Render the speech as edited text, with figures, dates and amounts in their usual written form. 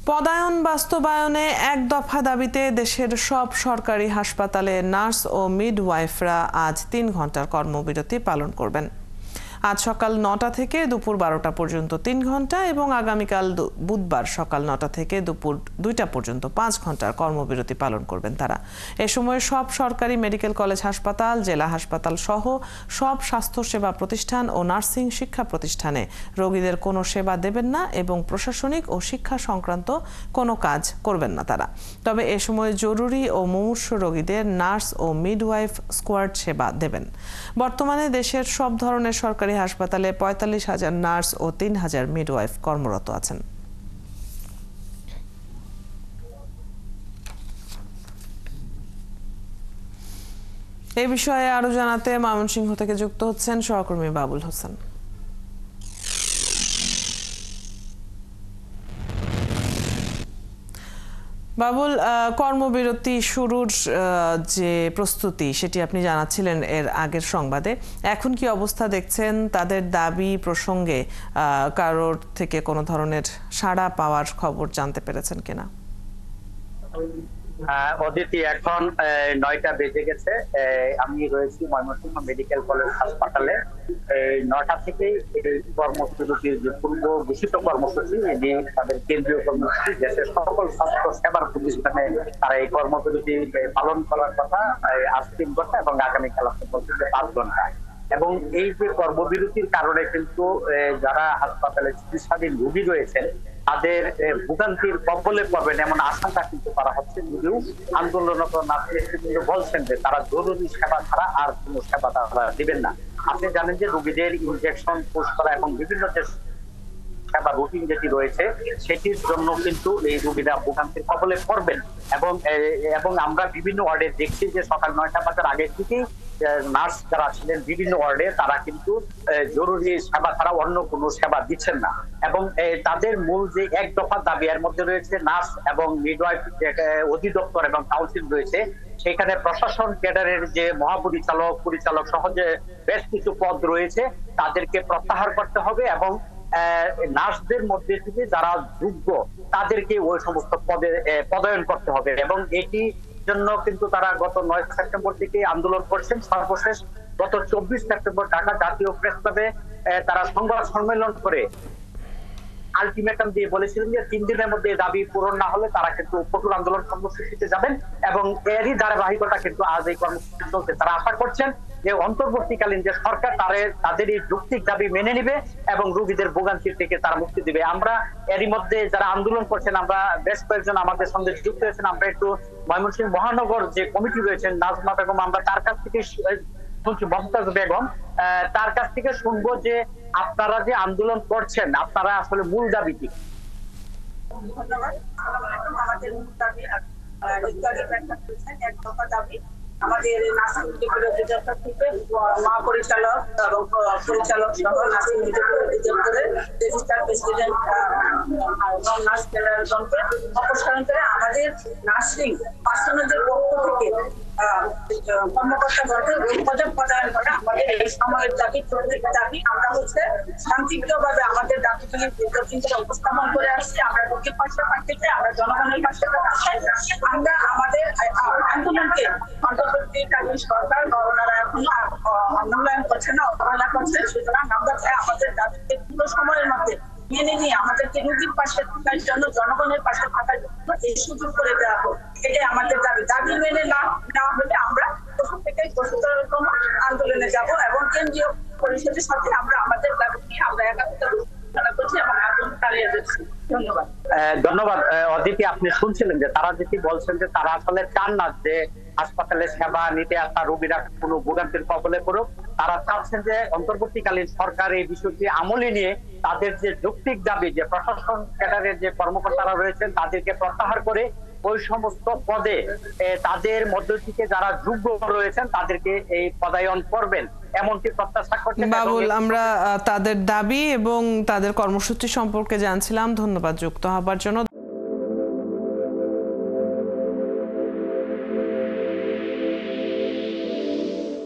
পদায়ন বাস্তবায়নে এক দফা দাবিতে দেশের সব সরকারি হাসপাতালে নার্স ও মিডওয়াইফরা আজ ৩ ঘন্টার কর্মবিরতি পালন করবেন। আজ সকাল ৯টা থেকে দুপুর ১২টা পর্যন্ত ৩ ঘন্টা এবং আগামীকাল বুধবার সকাল ৯টা থেকে দুপুর ২টা পর্যন্ত ৫ ঘন্টার কর্মবিরতি পালন করবেন তারা। এ সময় সব সরকারি মেডিকেল কলেজ হাসপাতাল, জেলা হাসপাতাল সহ সব স্বাস্থ্যসেবা প্রতিষ্ঠান ও নার্সিং শিক্ষা প্রতিষ্ঠানে রোগীদের কোনো সেবা দেবেন না এবং প্রশাসনিক ও শিক্ষা সংক্রান্ত কোনো কাজ করবেন না তারা। তবে এ সময় জরুরি ও মুমূর্ষু রোগীদের নার্স ও মিডওয়াইফ স্কোয়াড সেবা দেবেন। বর্তমানে দেশের সব ধরনের সরকারি হাসপাতালে ৪৫,০০০ নার্স ও ৩,০০০ মিডওয়াইফ কর্মরত আছেন। এই বিষয়ে আরো জানাতে ময়মনসিংহ থেকে যুক্ত হচ্ছেন সহকর্মী বাবুল হোসেন। বাবুল, কর্মবিরতি শুরুর যে প্রস্তুতি সেটি আপনি জানাচ্ছিলেন এর আগের সংবাদে। এখন কি অবস্থা দেখছেন? তাদের দাবি প্রসঙ্গে কারোর থেকে কোনো ধরনের সাড়া পাওয়ার খবর জানতে পেরেছেন কিনা? অদিতি, এখন ৯টা বেজে গেছে। আমি রয়েছি ময়মনসিংহ মেডিকেল কলেজ হাসপাতালে। ৯টা থেকেই এই কর্মসূচির যে পূর্ব ঘোষিত কর্মসূচি, এটি তাদের কেন্দ্রীয় কর্মসূচি। দেশের সকল স্বাস্থ্য সেবার প্রতিষ্ঠানে তারা এই কর্মসূচি পালন করার কথা। আজ ৩ ঘন্টা এবং আগামীকাল ৫ ঘন্টা। এবং এই যে কর্মবিরতির কারণে কিন্তু যারা হাসপাতালে চিকিৎসাধীন রোগী রয়েছেন তাদের ভোগান্তির কবলে পড়বেন এমন আশঙ্কা কিন্তু করা হচ্ছে। যদিও আন্দোলনরত নেতৃবৃন্দ বলছেন যে তারা জরুরি সেবা ছাড়া আর কোনো সেবা তারা দিবেন না। আপনি জানেন যে রোগীদের ইনজেকশন পুশ করা এবং বিভিন্ন যে সেবা রুটিন যেটি রয়েছে সেটির জন্য কিন্তু এই রোগীরা ভোগান্তির কবলে পড়বেন। এবং আমরা বিভিন্ন ওয়ার্ডে দেখছি যে সকাল ৯টা বাজার আগে থেকেই নার্স যারা ছিলেন বিভিন্ন ওয়ার্ডে তারা কিন্তু জরুরি সেবা ছাড়া অন্য কোনো সেবা দিচ্ছেন না। এবং তাদের মূল যে এক দফা দাবি এর মধ্যে রয়েছে নার্স এবং মিডওয়াইফ অধিদপ্তর এবং কাউন্সিল রয়েছে, সেখানে প্রশাসন ক্যাডারের যে মহাপরিচালক, পরিচালক সহ যে বেশ কিছু পদ রয়েছে তাদেরকে প্রত্যাহার করতে হবে এবং নার্সদের মধ্যে থেকে যারা যোগ্য তাদেরকে ওই সমস্ত পদে পদায়ন করতে হবে। এবং এটি জন্য কিন্তু তারা গত ৯ সেপ্টেম্বর থেকে আন্দোলন করছেন। সর্বশেষ গত ২৪ সেপ্টেম্বর ঢাকা জাতীয় প্রেস ক্লাবে তারা সংবাদ সম্মেলন করে আলটিমেটাম দিয়ে বলেছিলেন যে ৩ দিনের মধ্যে দাবি পূরণ না হলে তারা কিন্তু কঠোর আন্দোলন কর্মসূচিতে যাবেন। এবং এরই ধারাবাহিকতা কিন্তু আজ এই কর্মসূচি চলছে। তারা আশা করছেন যে অন্তর্বর্তীকালীন যে সরকার তাদের এই যৌক্তিক দাবি মেনে নিবে এবং রোগীদের ভোগান্তির থেকে তারা মুক্তি দিবে। আমরা এরই মধ্যে যারা আন্দোলন করছেন আমরা বেশ কয়েকজন আমাদের সঙ্গে যুক্ত হয়েছেন। আমরা একটু ময়মনসিংহ মহানগর যে কমিটি রয়েছেন নাজমা বেগম, আমরা তার কাছ থেকে শুনছি, মমতাজ বেগম, তার কাছ থেকে শুনবো যে আপনারা যে আন্দোলন করছেন আপনারা আসলে মূল দাবি কি? আমাদের মূল দাবি এক দফা দাবি আমাদের নার্সিং মেডিকেল অধিদপ্তর থেকে মহাপরিচালক এবং পরিচালক সহ নার্সিং মেডিকেল অধিদপ্তরের রেজিস্ট্রার প্রেসিডেন্ট নার্স ক্যাডারগণকে অপসারণ করে আমাদের নার্সিং পার্সোনালদের পক্ষ থেকে কর্মকর্তাগণকে পদে পদায়ন করা আমাদের এই সময়ের দাবি, চূড়ান্ত দাবি। আমরা শান্তিপ্রিয়ভাবে আমাদের দাবিগুলি দীর্ঘদিন ধরে উপস্থাপন করে আসছি। আমরা রোগীর পাশে থাকতে চাই, আমরা জনগণের পাশে থাকতে চাই। আমরা আমাদের আন্দোলনকে অন্তর্বর্তীকালীন সরকার ওনারা এখনো মূল্যায়ন করছে না, অবহেলা করছে। সুতরাং আমরা চাই আমাদের দাবিকে পুরো সময়ের মধ্যে মেনে নিয়ে আমাদেরকে রোগীর পাশে থাকার জন্য, জনগণের পাশে থাকার জন্য এই সুযোগ করে দেওয়া হোক। এটাই আমাদের দাবি। দাবি মেনে না হলে আমরা প্রথম থেকেই কঠোরতর আন্দোলনে যাব এবং কেন্দ্রীয় পরিষদের সাথে আমরা আমাদের দাবি নিয়ে আমরা একাত্মতা করছি এবং আন্দোলন চালিয়ে যাচ্ছি। ধন্যবাদ। ধন্যবাদ অদিতি। আপনি শুনছিলেন যে তারা যেটি বলছেন যে তারা আসলে চান না যে হাসপাতালে সেবা নিতে আসা রোগীরা কোনো ভোগান্তির কবলে পড়ুক। তারা চাচ্ছেন যে অন্তর্বর্তীকালীন সরকার এই বিষয়টি আমলে নিয়ে তাদের যে যৌক্তিক দাবি, যে প্রশাসন ক্যাডারের যে কর্মকর্তারা রয়েছেন তাদেরকে প্রত্যাহার করে ওই সমস্ত পদে তাদের মধ্য থেকে যারা যোগ্য রয়েছেন তাদেরকে এই পদায়ন করবেন এমনকি প্রত্যাশা করছেন। বাবুল, আমরা তাদের দাবি এবং তাদের কর্মসূচি সম্পর্কে জানছিলাম। ধন্যবাদ যুক্ত হবার জন্য।